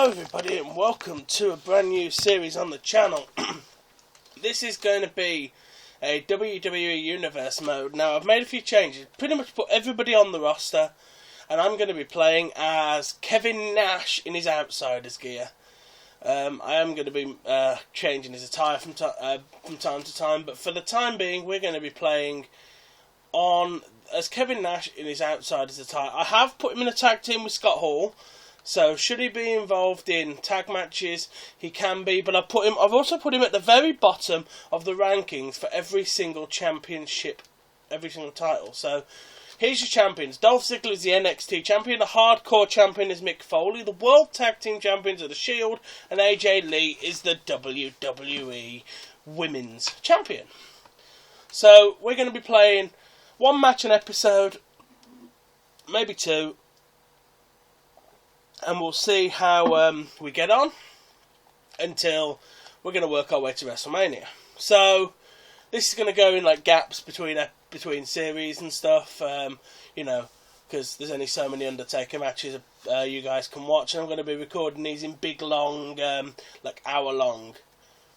Hello everybody and welcome to a brand new series on the channel. This is going to be a WWE Universe mode. Now I've made a few changes, pretty much put everybody on the roster, and I'm going to be playing as Kevin Nash in his Outsiders gear. I am going to be changing his attire from time to time, but for the time being we're going to be playing on as Kevin Nash in his Outsiders attire. I have put him in a tag team with Scott Hall. So should he be involved in tag matches, he can be, but I've also put him at the very bottom of the rankings for every single championship, every single title. So here's your champions. Dolph Ziggler is the NXT champion, the hardcore champion is Mick Foley, the World Tag Team champions are the Shield, and AJ Lee is the WWE Women's Champion. So we're going to be playing one match an episode, maybe two, and we'll see how we get on until we're going to work our way to WrestleMania. So this is going to go in like gaps between series and stuff, you know, because there's only so many Undertaker matches you guys can watch, and I'm going to be recording these in big, long, like hour-long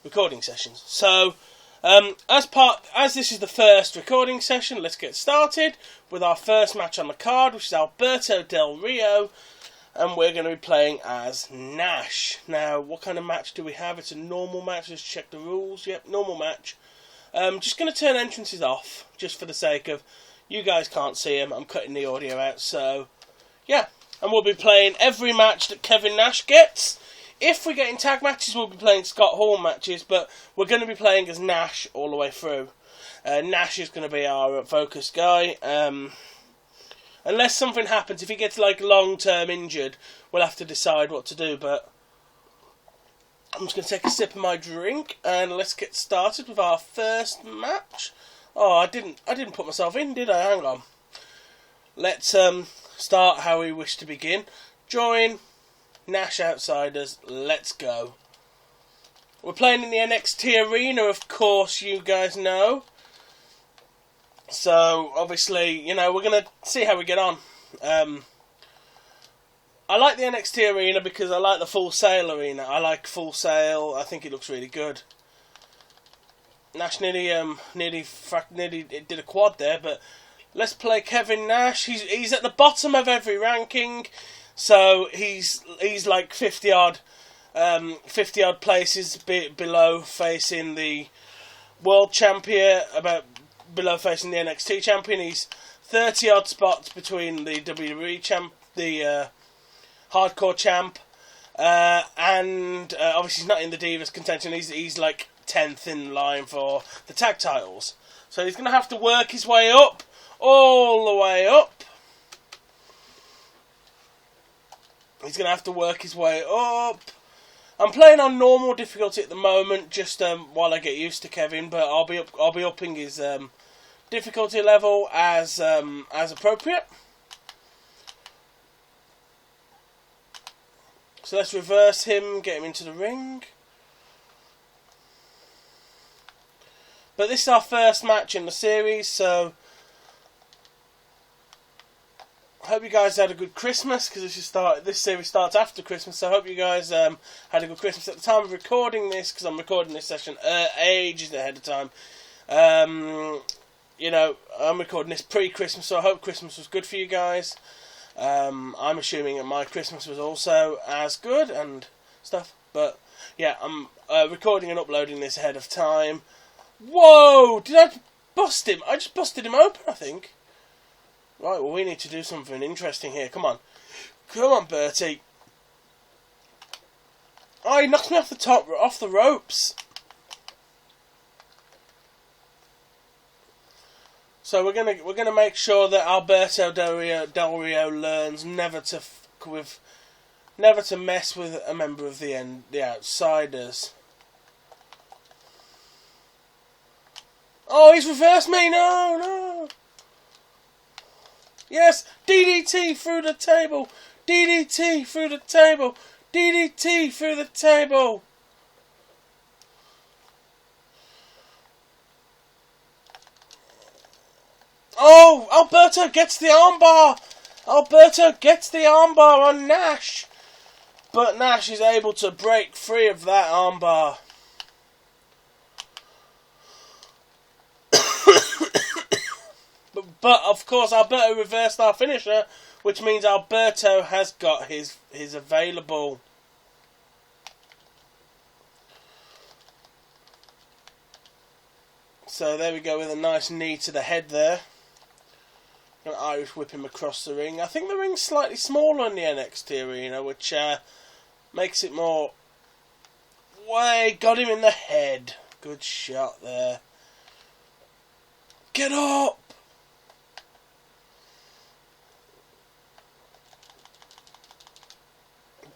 recording sessions. So as this is the first recording session, let's get started with our first match on the card, which is Alberto Del Rio. And we're going to be playing as Nash. Now, what kind of match do we have? It's a normal match. Let's check the rules. Yep, normal match. Just going to turn entrances off, just for the sake of, you guys can't see him. I'm cutting the audio out, so, yeah. And we'll be playing every match that Kevin Nash gets. If we get in tag matches, we'll be playing Scott Hall matches, but we're going to be playing as Nash all the way through. Nash is going to be our focus guy. Unless something happens, if he gets like long-term injured, we'll have to decide what to do. But I'm just going to take a sip of my drink and let's get started with our first match. Oh, I didn't put myself in, did I? Hang on. Let's start how we wish to begin. Join Nash Outsiders. Let's go. We're playing in the NXT arena, of course. You guys know. So, obviously, you know, we're going to see how we get on. I like the NXT arena because I like the Full Sail arena. I like Full Sail. I think it looks really good. Nash nearly did a quad there, but let's play Kevin Nash. He's at the bottom of every ranking, so he's like 50 odd places below facing the World Champion, below facing the NXT champion. He's 30 odd spots between the WWE champ, the hardcore champ, and obviously he's not in the Divas contention. He's like 10th in line for the tag titles. So he's going to have to work his way up, all the way up. He's going to have to work his way up. I'm playing on normal difficulty at the moment, just while I get used to Kevin, but I'll be upping his difficulty level as appropriate. So let's reverse him, get him into the ring. But this is our first match in the series, so I hope you guys had a good Christmas, because this series starts after Christmas, so I hope you guys had a good Christmas. At the time of recording this, because I'm recording this session ages ahead of time, you know, I'm recording this pre-Christmas, so I hope Christmas was good for you guys. I'm assuming that my Christmas was also as good and stuff. But, yeah, I'm recording and uploading this ahead of time. Whoa! Did I bust him? I just busted him open, I think. Right, well, we need to do something interesting here. Come on. Come on, Bertie. Oh, he knocked me off the ropes. So we're gonna make sure that Alberto Del Rio learns never to mess with a member of the Outsiders. Oh, he's reversed me! No! Yes, DDT through the table, DDT through the table, DDT through the table. Oh, Alberto gets the armbar! Alberto gets the armbar on Nash! But Nash is able to break free of that armbar. But of course Alberto reversed our finisher, which means Alberto has got his available. So there we go with a nice knee to the head there. An Irish whip him across the ring. I think the ring's slightly smaller in the NXT arena, which makes it more... Way, got him in the head. Good shot there. Get up!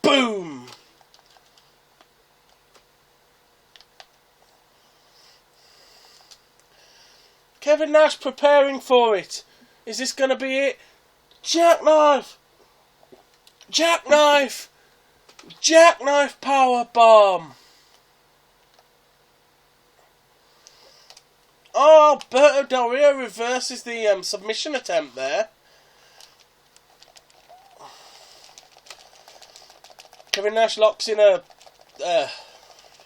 Boom! Kevin Nash preparing for it. Is this going to be it? Jackknife! Jackknife! Jackknife power bomb! Oh, Alberto Del Rio reverses the submission attempt there. Kevin Nash locks in a...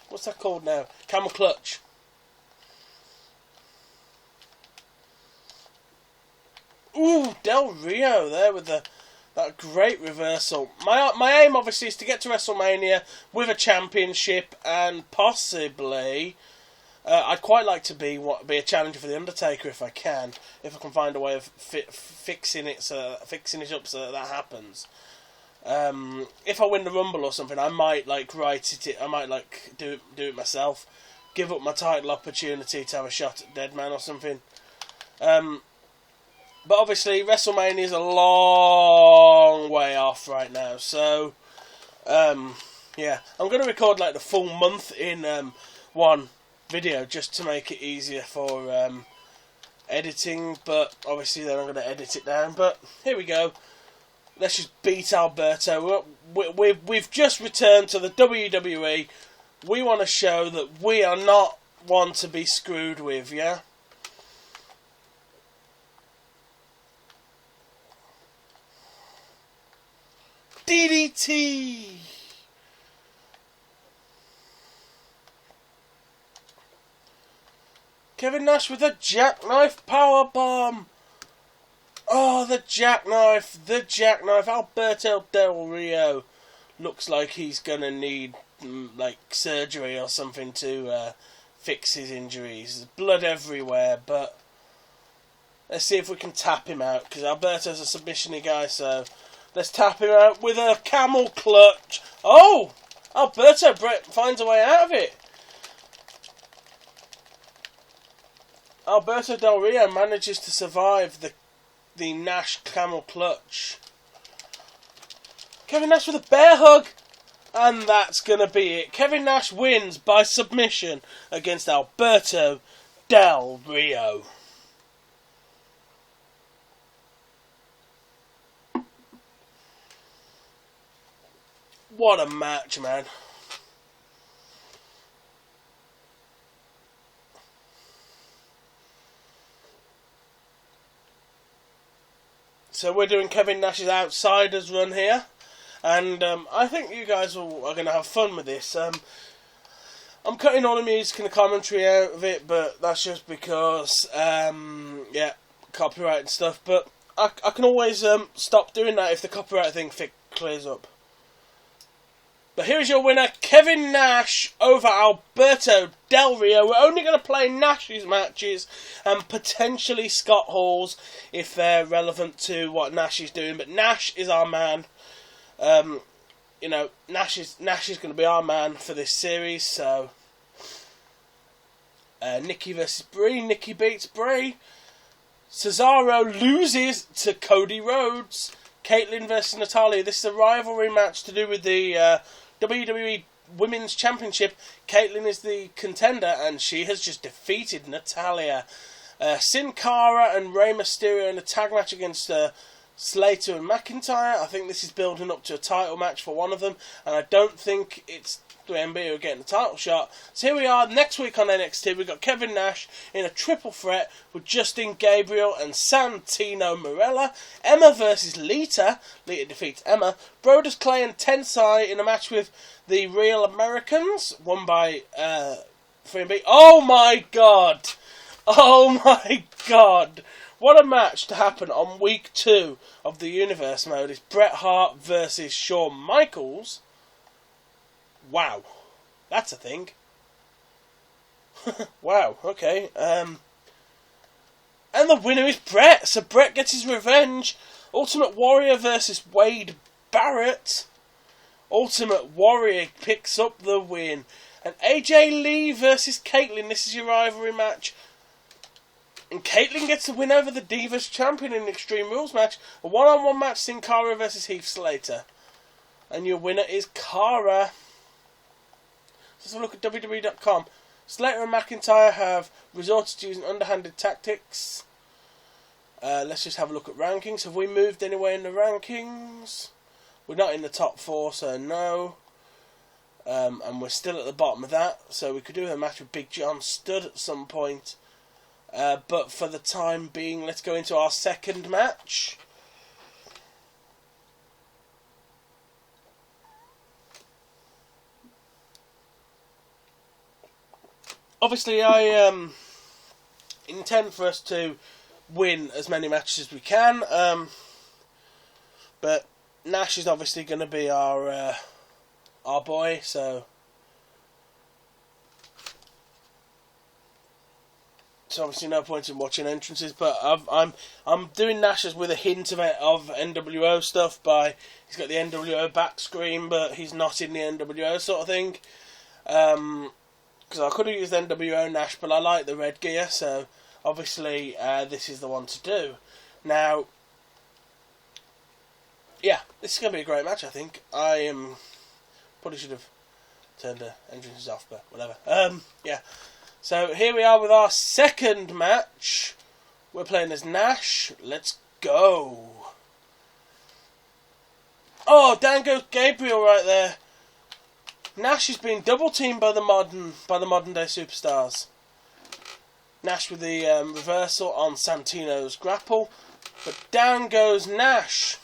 what's that called now? Camel clutch. Ooh, Del Rio there with that great reversal. My aim, obviously, is to get to WrestleMania with a championship and possibly... I'd quite like to be a challenger for The Undertaker if I can. If I can find a way of fixing it up so that happens. If I win the Rumble or something, I might write it. I might do it myself. Give up my title opportunity to have a shot at Deadman or something. But obviously, WrestleMania is a long way off right now. So, yeah, I'm going to record the full month in one video just to make it easier for editing. But obviously, then I'm going to edit it down. But here we go. Let's just beat Alberto. We've just returned to the WWE. We want to show that we are not one to be screwed with, yeah? DDT! Kevin Nash with a jackknife powerbomb! Oh, the jackknife! The jackknife! Alberto Del Rio looks like he's gonna need surgery or something to fix his injuries. There's blood everywhere, but let's see if we can tap him out, because Alberto's a submission-y guy, so let's tap him out with a camel clutch. Oh! Alberto finds a way out of it. Alberto Del Rio manages to survive the Nash camel clutch. Kevin Nash with a bear hug. And that's going to be it. Kevin Nash wins by submission against Alberto Del Rio. What a match, man. So we're doing Kevin Nash's Outsiders run here. And I think you guys are going to have fun with this. I'm cutting all the music and the commentary out of it, but that's just because, yeah, copyright and stuff. But I can always stop doing that if the copyright thing clears up. But here is your winner, Kevin Nash over Alberto Del Rio. We're only going to play Nash's matches and potentially Scott Hall's if they're relevant to what Nash is doing. But Nash is our man. You know, Nash is going to be our man for this series. So, Nikki versus Brie. Nikki beats Brie. Cesaro loses to Cody Rhodes. Caitlyn versus Natalya. This is a rivalry match to do with the WWE Women's Championship. Caitlyn is the contender, and she has just defeated Natalya. Sin Cara and Rey Mysterio in a tag match against Slater and McIntyre. I think this is building up to a title match for one of them, and I don't think it's WMB who are getting the title shot. So here we are next week on NXT. We've got Kevin Nash in a triple threat with Justin Gabriel and Santino Marella. Emma versus Lita. Lita defeats Emma. Brodus Clay and Tensai in a match with the Real Americans, won by 3MB. Oh my god! Oh my god! What a match to happen on week 2 of the Universe mode is Bret Hart versus Shawn Michaels. Wow. That's a thing. Wow, okay. And the winner is Bret, so Bret gets his revenge. Ultimate Warrior versus Wade Barrett. Ultimate Warrior picks up the win. And AJ Lee versus Caitlyn. This is your rivalry match. And Caitlyn gets the win over the Divas champion in an Extreme Rules match. A one-on-one match, Sin Cara versus Heath Slater. And your winner is Cara. Let's have a look at WWE.com. Slater and McIntyre have resorted to using underhanded tactics. Let's just have a look at rankings. Have we moved anywhere in the rankings? We're not in the top 4, so no. And we're still at the bottom of that. So we could do a match with Big John Studd at some point. But for the time being, let's go into our second match. Obviously, I intend for us to win as many matches as we can. But Nash is obviously going to be our boy, so. So obviously no point in watching entrances, but I'm doing Nash's with a hint of NWO stuff. He's got the NWO back screen, but he's not in the NWO sort of thing. Because I could have used NWO Nash, but I like the red gear, so obviously this is the one to do. Now, yeah, this is going to be a great match. I think probably should have turned the entrances off, but whatever. Yeah. So here we are with our second match. We're playing as Nash. Let's go. Oh, down goes Gabriel right there. Nash is being double teamed by the modern day superstars. Nash with the reversal on Santino's grapple, but down goes Nash.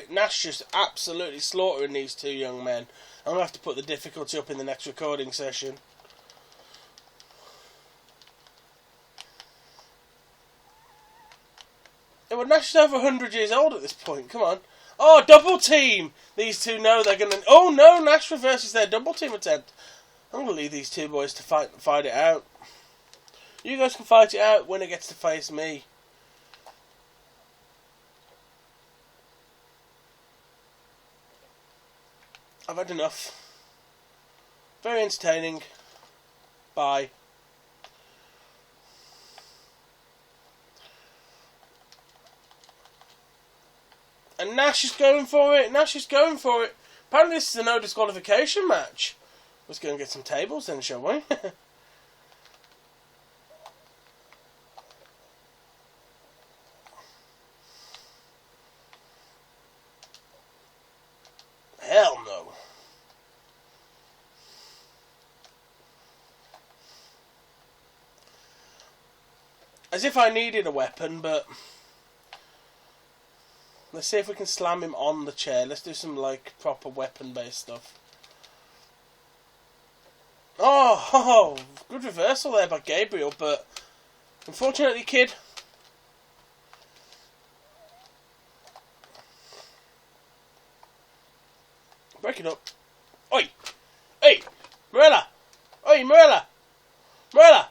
Nash just absolutely slaughtering these two young men. I'm going to have to put the difficulty up in the next recording session. Yeah, well, Nash is over 100 years old at this point. Come on. Oh, double team! These two know they're going to. Oh no, Nash reverses their double team attempt. I'm going to leave these two boys to fight it out. You guys can fight it out when it gets to face me. I've had enough. Very entertaining. Bye. And Nash is going for it. Nash is going for it. Apparently this is a no disqualification match. Let's go and get some tables then, shall we? Hell no. As if I needed a weapon, but let's see if we can slam him on the chair. Let's do some like proper weapon-based stuff. Oh, good reversal there by Gabriel, but unfortunately, kid. Break it up. Oi! Hey! Marella! Oi, Marella! Marella!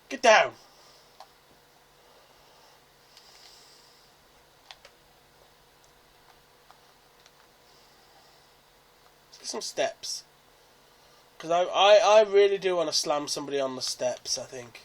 Get down! Let's get some steps. Because I really do want to slam somebody on the steps, I think.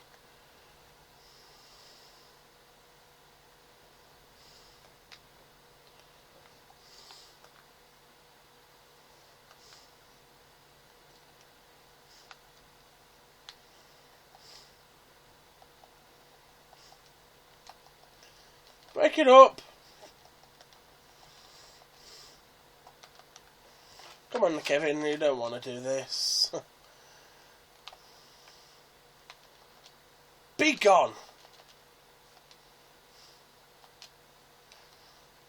Break it up. Come on, Kevin, you don't want to do this. Be gone.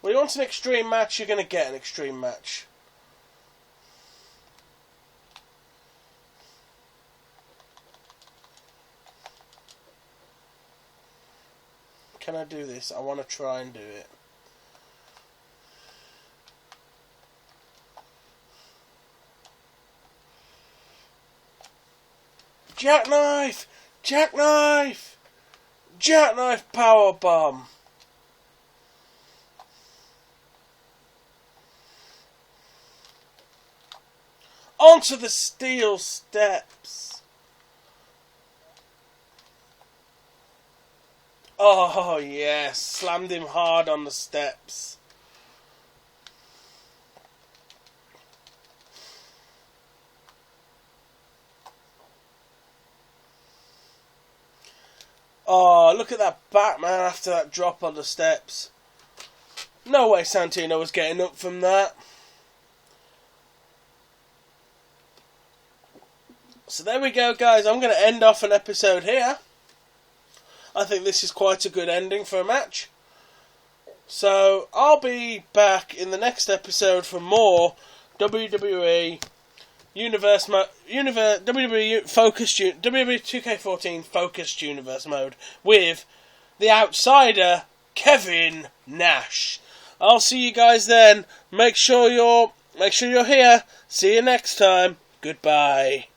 Well, you want an extreme match, you're going to get an extreme match. Can I do this? I want to try and do it. Jackknife! Jackknife! Jackknife powerbomb! Onto the steel steps! Oh yes, slammed him hard on the steps. Oh, look at that Batman after that drop on the steps. No way Santino was getting up from that. So there we go, guys. I'm going to end off an episode here. I think this is quite a good ending for a match. So I'll be back in the next episode for more WWE WWE focused WWE 2K14 focused universe mode with the outsider Kevin Nash. I'll see you guys then. Make sure you're here. See you next time. Goodbye.